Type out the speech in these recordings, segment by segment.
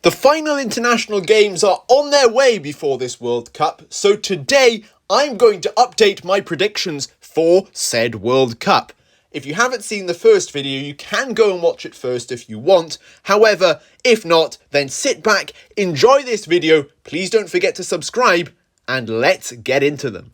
The final international games are on their way before this World Cup, so today I'm going to update my predictions for said World Cup. If you haven't seen the first video, you can go and watch it first if you want. However, if not, then sit back, enjoy this video, please don't forget to subscribe, and let's get into them.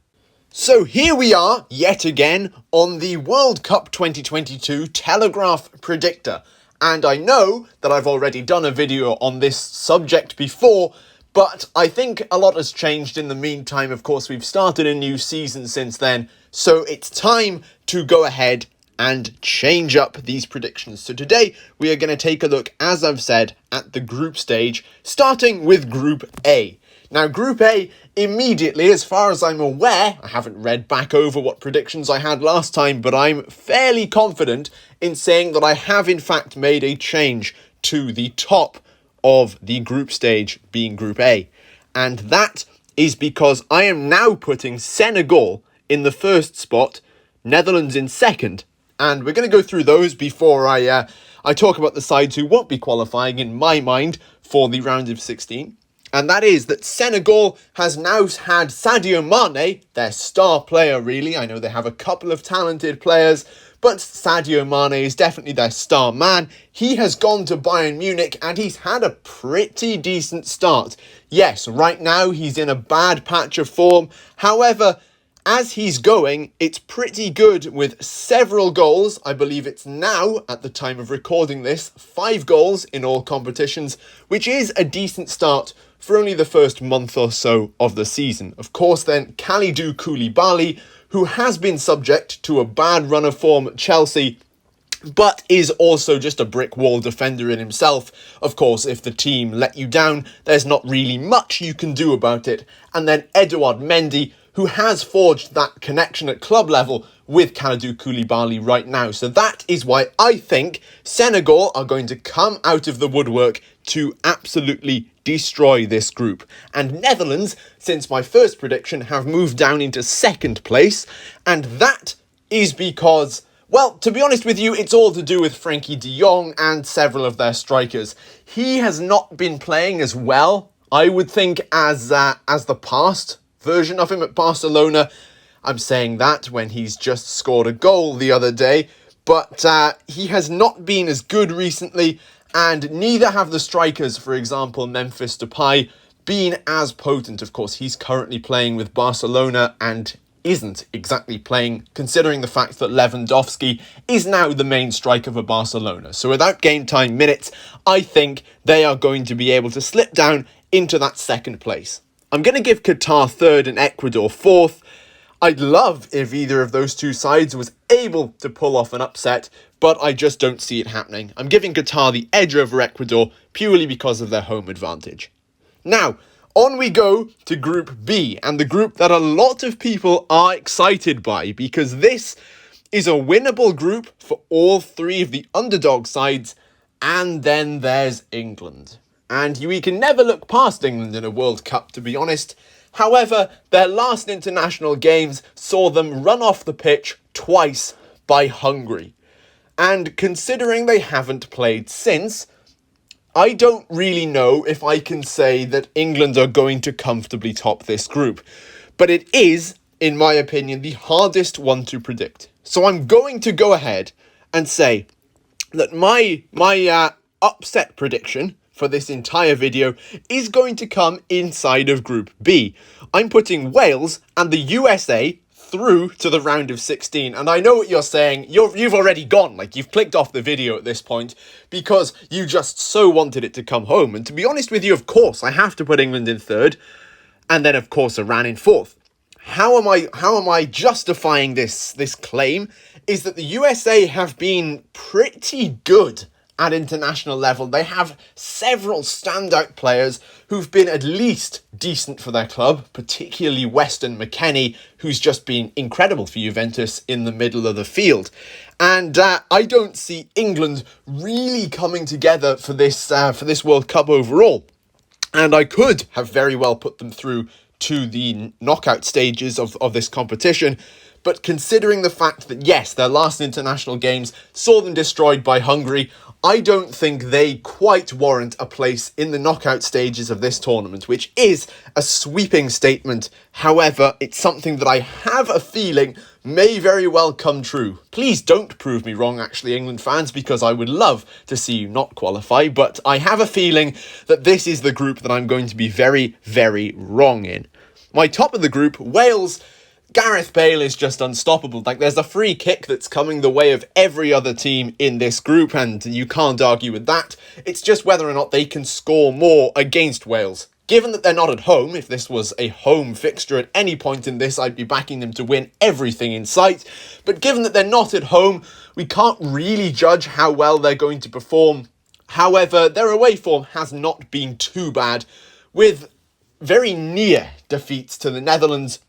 So here we are, yet again, on the World Cup 2022 Telegraph Predictor. And I know that I've already done a video on this subject before, but I think a lot has changed in the meantime. Of course, we've started a new season since then, so it's time to go ahead and change up these predictions. So today, we are going to take a look, as I've said, at the group stage, starting with Group A. Now, Group A, immediately, as far as I'm aware, I haven't read back over what predictions I had last time, but I'm fairly confident in saying that I have, in fact, made a change to the top of the group stage, being Group A. And that is because I am now putting Senegal in the first spot, Netherlands in second. And we're going to go through those before I talk about the sides who won't be qualifying, in my mind, for the round of 16. And that is that Senegal has now had Sadio Mane, their star player really. I know they have a couple of talented players, but Sadio Mane is definitely their star man. He has gone to Bayern Munich and he's had a pretty decent start. Yes, right now he's in a bad patch of form. However, as he's going, it's pretty good with several goals. I believe it's now, at the time of recording this, 5 goals in all competitions, which is a decent start for only the first month or so of the season. Of course, then, Kalidou Koulibaly, who has been subject to a bad run of form at Chelsea, but is also just a brick wall defender in himself. Of course, if the team let you down, there's not really much you can do about it. And then Edouard Mendy, who has forged that connection at club level with Kalidou Koulibaly right now. So that is why I think Senegal are going to come out of the woodwork to absolutely destroy this group. And Netherlands, since my first prediction, have moved down into second place. And that is because, well, to be honest with you, it's all to do with Frenkie de Jong and several of their strikers. He has not been playing as well, I would think, as the past version of him at Barcelona. I'm saying that when he's just scored a goal the other day, but he has not been as good recently, and neither have the strikers. For example, Memphis Depay, been as potent. Of course, he's currently playing with Barcelona and isn't exactly playing, considering the fact that Lewandowski is now the main striker for Barcelona. So without game time minutes, I think they are going to be able to slip down into that second place. I'm going to give Qatar third and Ecuador fourth. I'd love if either of those two sides was able to pull off an upset, but I just don't see it happening. I'm giving Qatar the edge over Ecuador purely because of their home advantage. Now, on we go to Group B, and the group that a lot of people are excited by, because this is a winnable group for all three of the underdog sides, and then there's England. And we can never look past England in a World Cup, to be honest. However, their last international games saw them run off the pitch twice by Hungary. And considering they haven't played since, I don't really know if I can say that England are going to comfortably top this group. But it is, in my opinion, the hardest one to predict. So I'm going to go ahead and say that my upset prediction for this entire video is going to come inside of Group B. I'm putting Wales and the USA through to the round of 16. And I know what you're saying. You've already gone. Like, you've clicked off the video at this point because you just so wanted it to come home. And to be honest with you, of course, I have to put England in third. And then, of course, Iran in fourth. How am I justifying this claim? Is that the USA have been pretty good at international level. They have several standout players who've been at least decent for their club, particularly Weston McKennie, who's just been incredible for Juventus in the middle of the field. And I don't see England really coming together for this World Cup overall. And I could have very well put them through to the knockout stages of this competition. but considering the fact that, yes, their last international games saw them destroyed by Hungary, I don't think they quite warrant a place in the knockout stages of this tournament, which is a sweeping statement. However, it's something that I have a feeling may very well come true. Please don't prove me wrong, actually, England fans, because I would love to see you not qualify, but I have a feeling that this is the group that I'm going to be very, very wrong in. My top of the group, Wales. Gareth Bale is just unstoppable. Like, there's a free kick that's coming the way of every other team in this group, and you can't argue with that. It's just whether or not they can score more against Wales. Given that they're not at home, if this was a home fixture at any point in this, I'd be backing them to win everything in sight. But given that they're not at home, we can't really judge how well they're going to perform. However, their away form has not been too bad, with very near defeats to the Netherlands.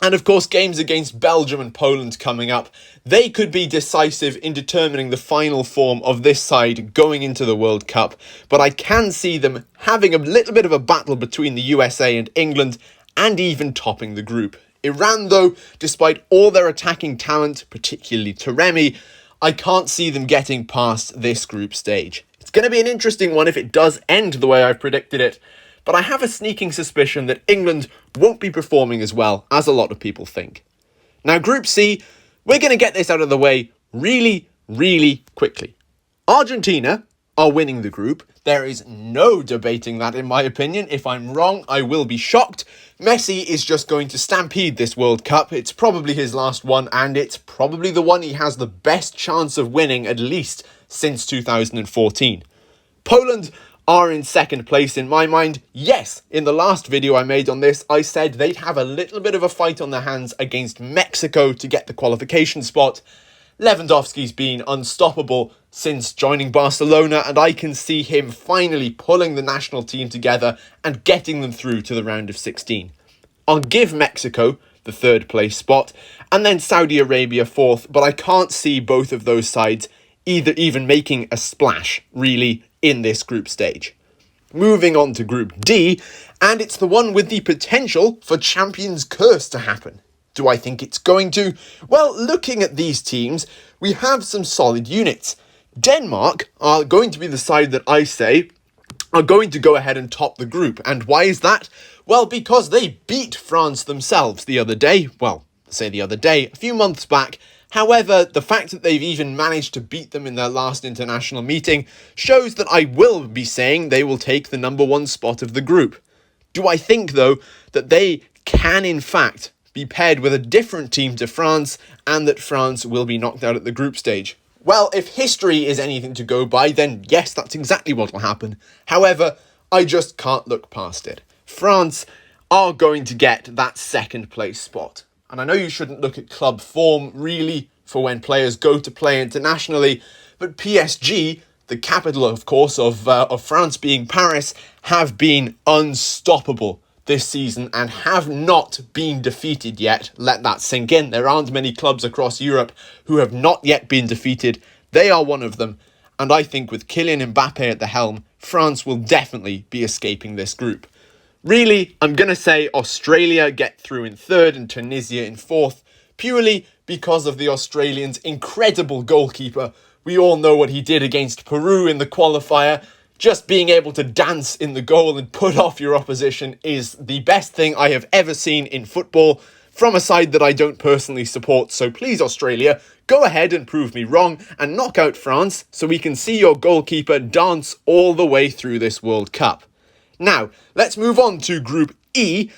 And of course, games against Belgium and Poland coming up. They could be decisive in determining the final form of this side going into the World Cup. But I can see them having a little bit of a battle between the USA and England, and even topping the group. Iran, though, despite all their attacking talent, particularly Taremi, I can't see them getting past this group stage. It's going to be an interesting one if it does end the way I've predicted it. But I have a sneaking suspicion that England won't be performing as well as a lot of people think. Now, Group C, we're going to get this out of the way really, really quickly. Argentina are winning the group. There is no debating that, in my opinion. If I'm wrong, I will be shocked. Messi is just going to stampede this World Cup. It's probably his last one, and it's probably the one he has the best chance of winning, at least since 2014. Poland are in second place in my mind. Yes, in the last video I made on this, I said they'd have a little bit of a fight on their hands against Mexico to get the qualification spot. Lewandowski's been unstoppable since joining Barcelona, and I can see him finally pulling the national team together and getting them through to the round of 16. I'll give Mexico the third place spot, and then Saudi Arabia fourth, but I can't see both of those sides even making a splash, really, in this group stage. Moving on to Group D, and it's the one with the potential for Champions Curse to happen. Do I think it's going to? Well, looking at these teams, we have some solid units. Denmark are going to be the side that I say are going to go ahead and top the group. And why is that? Well, because they beat France themselves the other day. Well, say the other day, a few months back. However, the fact that they've even managed to beat them in their last international meeting shows that I will be saying they will take the number one spot of the group. Do I think, though, that they can, in fact, be paired with a different team to France, and that France will be knocked out at the group stage? Well, if history is anything to go by, then yes, that's exactly what will happen. However, I just can't look past it. France are going to get that second place spot. And I know you shouldn't look at club form, really, for when players go to play internationally, but PSG, the capital, of course, of France being Paris, have been unstoppable this season and have not been defeated yet. Let that sink in. There aren't many clubs across Europe who have not yet been defeated. They are one of them. And I think with Kylian Mbappe at the helm, France will definitely be escaping this group. Really, I'm going to say Australia get through in third and Tunisia in fourth, purely because of the Australians' incredible goalkeeper. We all know what he did against Peru in the qualifier. Just being able to dance in the goal and put off your opposition is the best thing I have ever seen in football from a side that I don't personally support. So please, Australia, go ahead and prove me wrong and knock out France so we can see your goalkeeper dance all the way through this World Cup. Now, let's move on to Group E,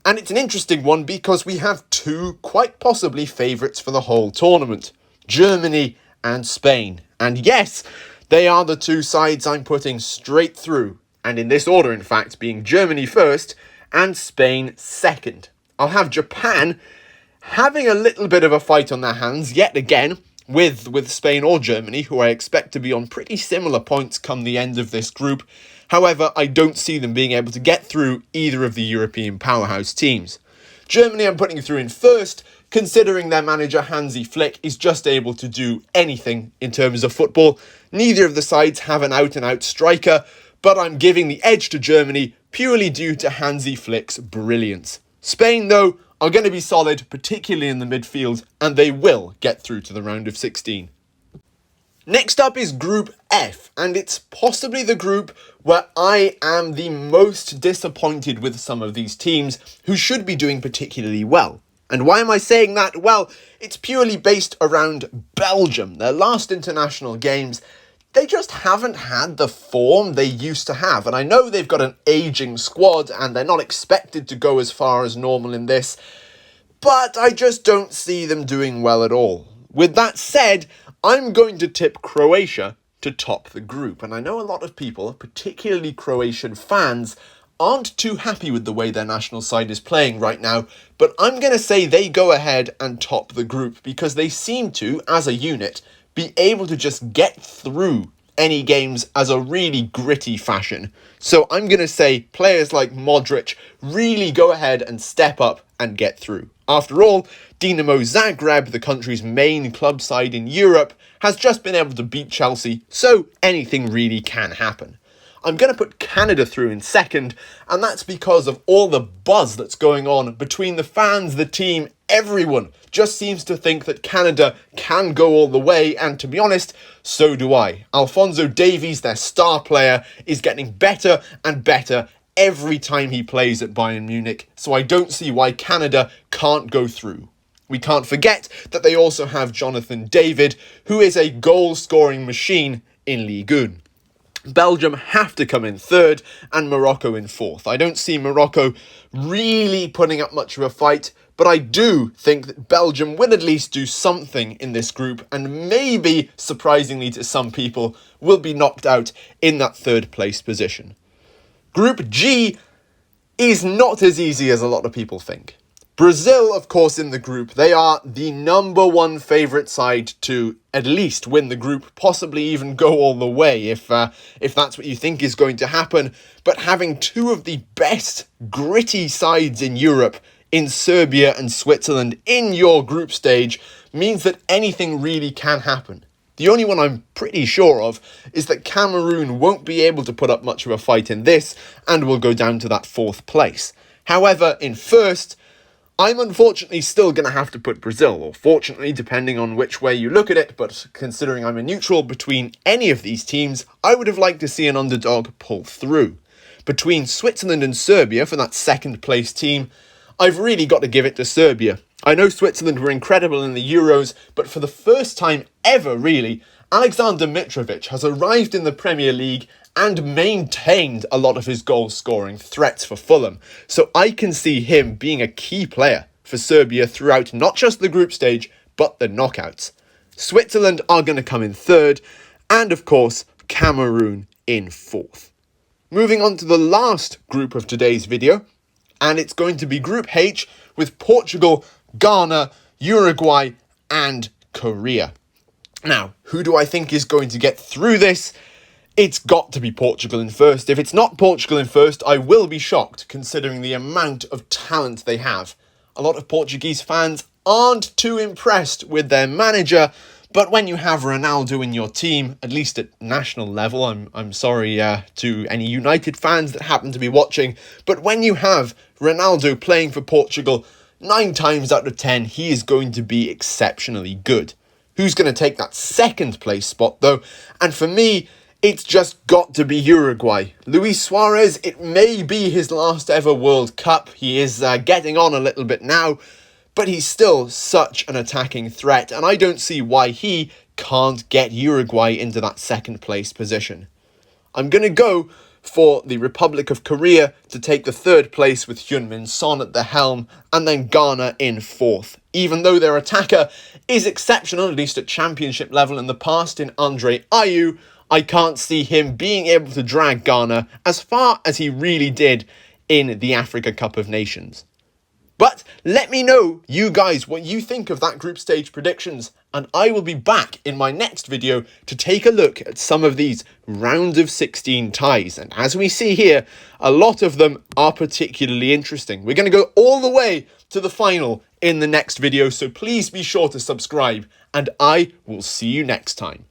and it's an interesting one because we have two quite possibly favourites for the whole tournament, Germany and Spain. And yes, they are the two sides I'm putting straight through, and in this order, in fact, being Germany first and Spain second. I'll have Japan having a little bit of a fight on their hands yet again with Spain or Germany, who I expect to be on pretty similar points come the end of this group. However, I don't see them being able to get through either of the European powerhouse teams. Germany I'm putting through in first, considering their manager Hansi Flick is just able to do anything in terms of football. Neither of the sides have an out-and-out striker, but I'm giving the edge to Germany purely due to Hansi Flick's brilliance. Spain, though, are going to be solid, particularly in the midfield, and they will get through to the round of 16. Next up is Group F, and it's possibly the group where I am the most disappointed with some of these teams who should be doing particularly well. And why am I saying that? Well, it's purely based around Belgium. Their last international games, they just haven't had the form they used to have. And I know they've got an aging squad and they're not expected to go as far as normal in this, but I just don't see them doing well at all. With that said, I'm going to tip Croatia to top the group. And I know a lot of people, particularly Croatian fans, aren't too happy with the way their national side is playing right now, but I'm going to say they go ahead and top the group because they seem to, as a unit, be able to just get through any games as a really gritty fashion. So I'm going to say players like Modric really go ahead and step up and get through. After all, Dinamo Zagreb, the country's main club side in Europe, has just been able to beat Chelsea, so anything really can happen. I'm going to put Canada through in second, and that's because of all the buzz that's going on between the fans, the team, everyone just seems to think that Canada can go all the way, and to be honest, so do I. Alphonso Davies, their star player, is getting better and better every time he plays at Bayern Munich, so I don't see why Canada can't go through. We can't forget that they also have Jonathan David, who is a goal-scoring machine in Ligue 1. Belgium have to come in third and Morocco in fourth. I don't see Morocco really putting up much of a fight, but I do think that Belgium will at least do something in this group and maybe, surprisingly to some people, will be knocked out in that third place position. Group G is not as easy as a lot of people think. Brazil, of course, in the group, they are the number one favourite side to at least win the group, possibly even go all the way if that's what you think is going to happen. But having two of the best gritty sides in Europe, in Serbia and Switzerland, in your group stage means that anything really can happen. The only one I'm pretty sure of is that Cameroon won't be able to put up much of a fight in this and will go down to that fourth place. However, in first, I'm unfortunately still going to have to put Brazil, or fortunately, depending on which way you look at it, but considering I'm a neutral between any of these teams, I would have liked to see an underdog pull through. Between Switzerland and Serbia for that second place team, I've really got to give it to Serbia. I know Switzerland were incredible in the Euros, but for the first time ever, really, Alexander Mitrovic has arrived in the Premier League and maintained a lot of his goal-scoring threats for Fulham. So I can see him being a key player for Serbia throughout not just the group stage, but the knockouts. Switzerland are going to come in third, and of course, Cameroon in fourth. Moving on to the last group of today's video, and it's going to be Group H with Portugal, Ghana, Uruguay, and Korea. Now, who do I think is going to get through this? It's got to be Portugal in first. If it's not Portugal in first, I will be shocked considering the amount of talent they have. A lot of Portuguese fans aren't too impressed with their manager, but when you have Ronaldo in your team, at least at national level, I'm sorry to any United fans that happen to be watching, but when you have Ronaldo playing for Portugal, 9 times out of 10, he is going to be exceptionally good. Who's going to take that second place spot though? And for me, it's just got to be Uruguay. Luis Suarez, it may be his last ever World Cup. He is getting on a little bit now, but he's still such an attacking threat, and I don't see why he can't get Uruguay into that second place position. I'm going to go for the Republic of Korea to take the third place with Heung-min Son at the helm, and then Ghana in fourth. Even though their attacker is exceptional, at least at championship level in the past, in Andre Ayew, I can't see him being able to drag Ghana as far as he really did in the Africa Cup of Nations. But let me know, you guys, what you think of that group stage predictions, and I will be back in my next video to take a look at some of these round of 16 ties. And as we see here, a lot of them are particularly interesting. We're going to go all the way to the final in the next video, so please be sure to subscribe, and I will see you next time.